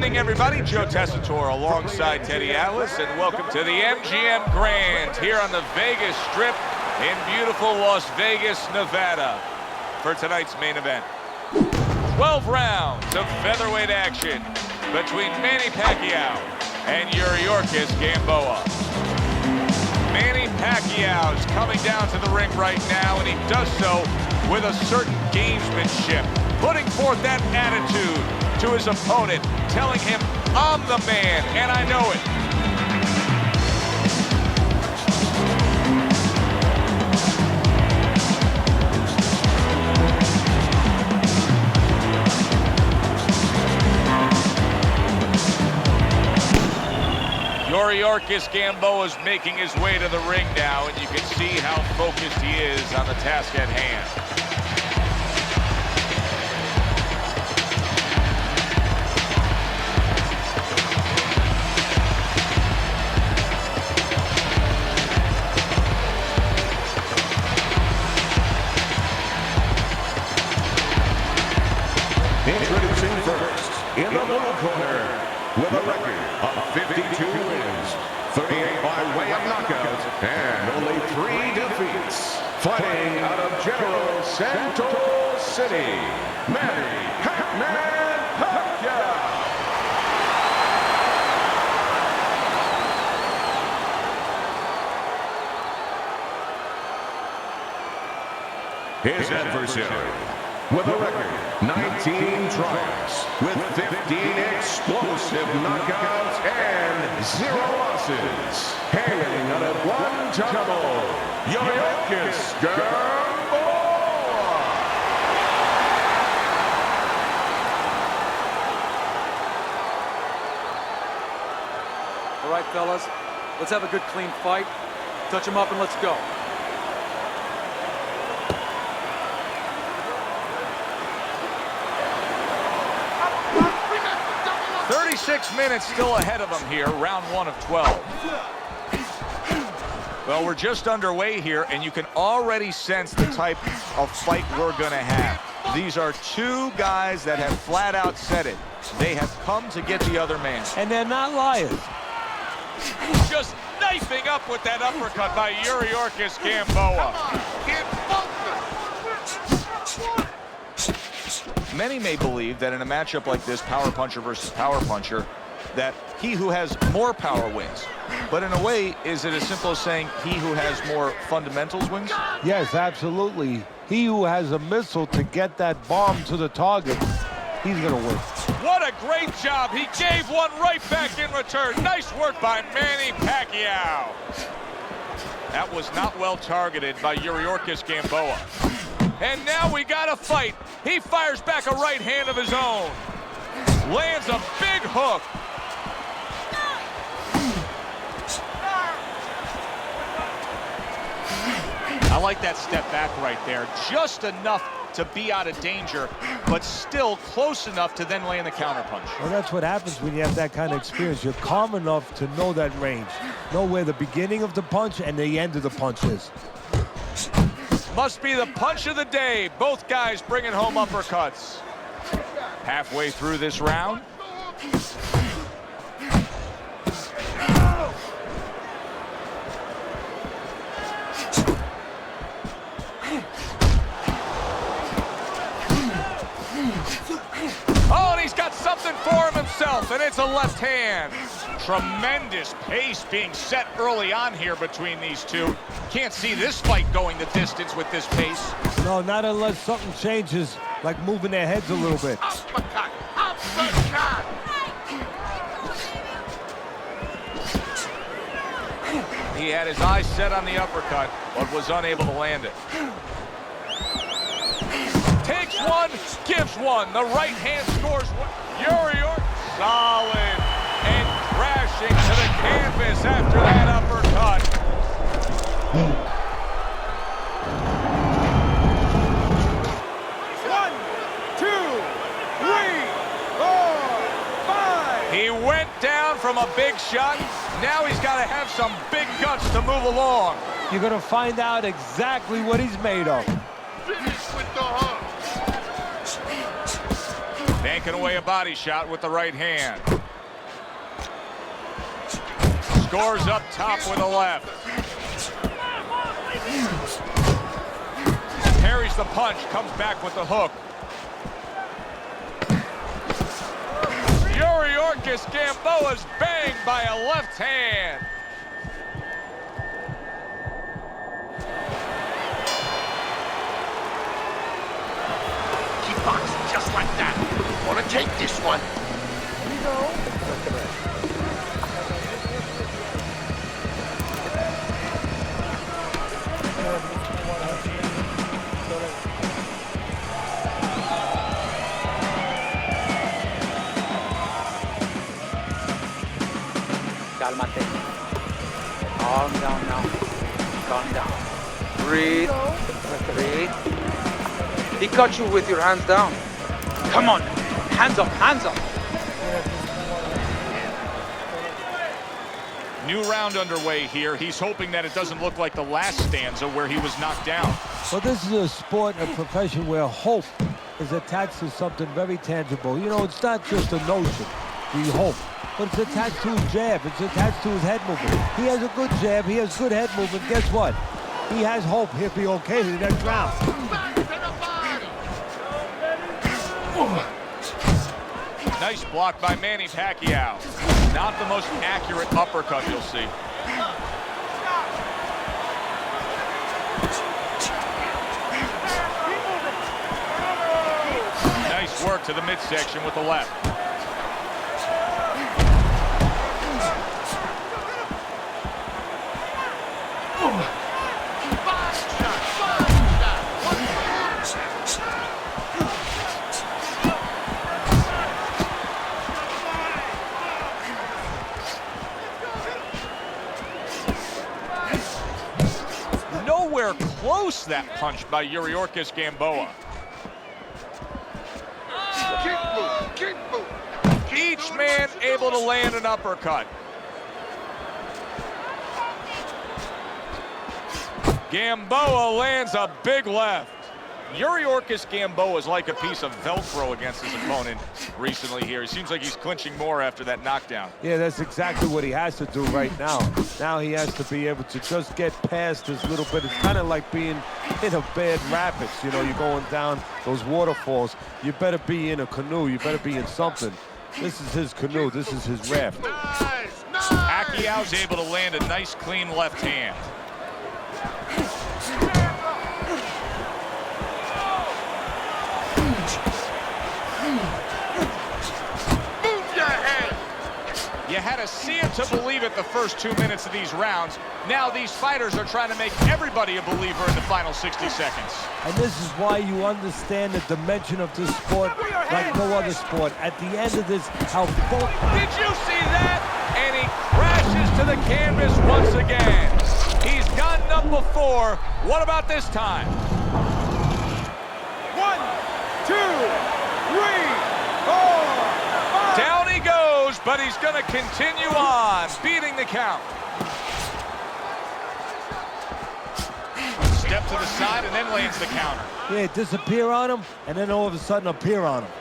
evening, everybody. Joe Tessitore alongside Teddy Atlas, and welcome to the MGM Grand here on the Vegas Strip in beautiful Las Vegas, Nevada, for tonight's main event. 12 rounds of featherweight action between Manny Pacquiao and Yuriorkis Gamboa. Manny Pacquiao is coming down to the ring right now, and he does so with a certain gamesmanship, putting forth that attitude to his opponent, telling him, I'm the man, and I know it. Yuriorkis Gamboa is making his way to the ring now, and you can see how focused he is on the task at hand. Introducing first, in the blue corner, with a record of 52 wins, 38 by way of knockout, and only 3 defeats. Fighting out of General Santos City, Manny Pacquiao. His adversary, with a record 19 triumphs, with 15 explosive knockouts and 0 losses, hailing out of Guantanamo, Yuriorkis Gamboa. All right, fellas, let's have a good, clean fight. Touch him up and let's go. 36 minutes still ahead of him here, round 1 of 12. Well, we're just underway here, and you can already sense the type of fight we're going to have. These are 2 guys that have flat out said it. They have come to get the other man. And they're not liars. Just knifing up with that uppercut by Yuriorkis Gamboa. Many may believe that in a matchup like this, power puncher versus power puncher, that he who has more power wins. But in a way, is it as simple as saying he who has more fundamentals wins? Yes, absolutely. He who has a missile to get that bomb to the target, he's going to win. What a great job. He gave one right back in return. Nice work by Manny Pacquiao. That was not well targeted by Yuriorkis Gamboa. And now we got a fight. He fires back a right hand of his own. Lands a big hook. I like that step back right there. Just enough to be out of danger, but still close enough to then land the counterpunch. Well, that's what happens when you have that kind of experience. You're calm enough to know that range. Know where the beginning of the punch and the end of the punch is. Must be the punch of the day. Both guys bringing home uppercuts. Halfway through this round. Oh, and he's got something for him himself, and it's a left hand. Tremendous pace being set early on here between these two. Can't see this fight going the distance with this pace. No, not unless something changes, like moving their heads a little bit. Uppercut! Uppercut! He had his eyes set on the uppercut, but was unable to land it. Takes one, gives one. The right hand scores one. Yuriorkis solid and crashing to the canvas after that uppercut. 1, 2, 3, 4, 5. He went down from a big shot. Now he's got to have some big guts to move along. You're going to find out exactly what he's made of. Finish with the hook. Banking away a body shot with the right hand. Scores up top with the left. Parries the punch, comes back with the hook. Yuriorkis Gamboa's banged by a left hand. Keep boxing just like that. Want to take this one? Here we go. Cálmate. Calm down now. Calm down. Breathe. Breathe. He caught you with your hands down. Come on. Hands up, hands up. New round underway here. He's hoping that it doesn't look like the last stanza where he was knocked down. Well, this is a sport, a profession where hope is attached to something very tangible. You know, it's not just a notion, we hope, but it's attached to his jab. It's attached to his head movement. He has a good jab. He has good head movement. Guess what? He has hope he'll be okay in the next round. Nice block by Manny Pacquiao. Not the most accurate uppercut you'll see. Nice work to the midsection with the left. Nowhere close that punch by Yuriorkis Gamboa. Keep moving. Each man able to land an uppercut. Gamboa lands a big left. Yuriorkis Gamboa is like a piece of Velcro against his opponent recently here. It seems like he's clinching more after that knockdown. Yeah, that's exactly what he has to do right now. Now he has to be able to just get past this little bit. It's kind of like being in a bad rapids. You know, you're going down those waterfalls. You better be in a canoe. You better be in something. This is his canoe. This is his raft. Pacquiao's able to land a nice, clean left hand. You had to see it to believe it the first 2 minutes of these rounds. Now these fighters are trying to make everybody a believer in the final 60 seconds. And this is why you understand the dimension of this sport like no other sport. At the end of this, how both... Did you see that? And he crashes to the canvas once again. He's gotten up before. What about this time? 1, 2, 3, 4. Down he goes, but he's going to continue on, beating the count. Step to the side and then lands the counter. Yeah, disappear on him, and then all of a sudden appear on him.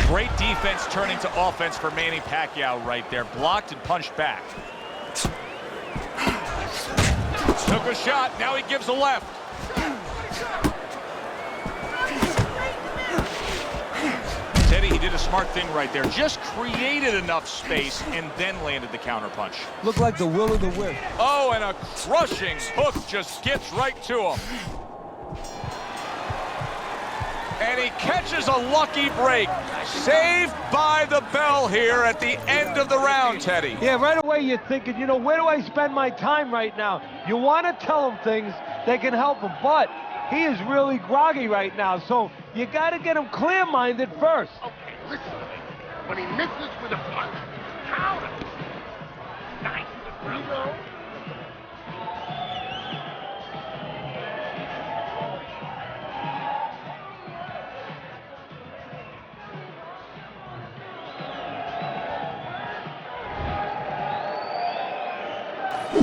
Great defense turning to offense for Manny Pacquiao right there. Blocked and punched back. Took a shot, now he gives a left. Teddy, he did a smart thing right there. Just created enough space and then landed the counter punch. Looked like the will of the wisp. Oh, and a crushing hook just gets right to him. And he catches a lucky break. Saved by the bell here at the end of the round, Teddy. Yeah, right away you're thinking, you know, where do I spend my time right now? You want to tell him things that can help him, but he is really groggy right now, so you got to get him clear-minded first. Okay, listen. When he misses with a punch, counter. Nice. You know.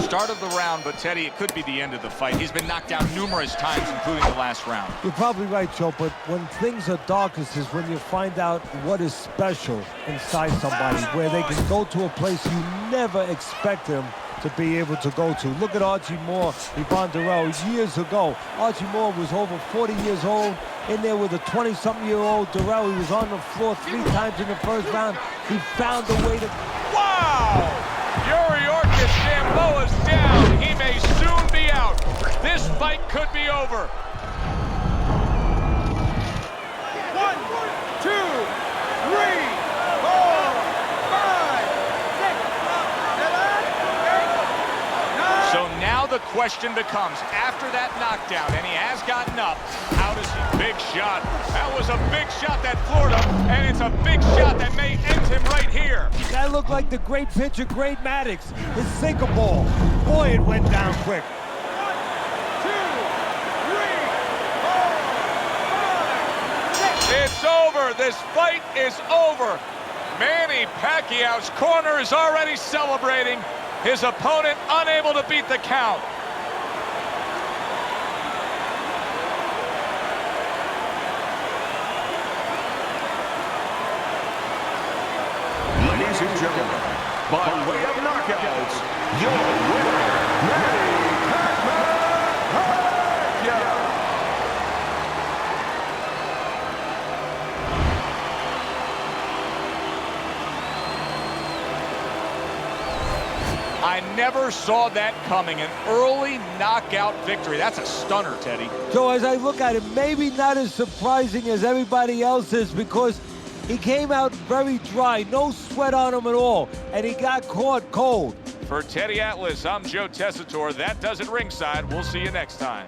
start of the round, but Teddy, it could be the end of the fight. He's been knocked down numerous times, including the last round. You're probably right, Joe, but when things are darkest is when you find out what is special inside somebody, where they can go to a place you never expect them to be able to go to. Look at Archie Moore, Yvonne Durrell. Years ago, Archie Moore was over 40 years old, in there with a 20-something-year-old Durrell. He was on the floor 3 times in the first round. He found a way to... Wow! Yuriorkis Gamboa's down. He may soon be out. This fight could be over. 1, 2, 3, 4, 5, 6, 7, 8, 9. So now the question becomes, after that knockdown, and he has gotten up, how does he? Big shot. That was a big shot that floored him, and it's a big shot that may end him right here. That looked like the great pitcher, Great Maddox, his sinker ball. Boy, it went down quick. 1, 2, 3, 4, 5, 6. It's over. This fight is over. Manny Pacquiao's corner is already celebrating. His opponent unable to beat the count. Ladies and gentlemen, by way of knockouts, your winner, Manny Pacquiao. I never saw that coming. An early knockout victory. That's a stunner, Teddy. So as I look at it, maybe not as surprising as everybody else is, because he came out very dry, no sweat on him at all, and he got caught cold. For Teddy Atlas, I'm Joe Tessitore. That does it ringside. We'll see you next time.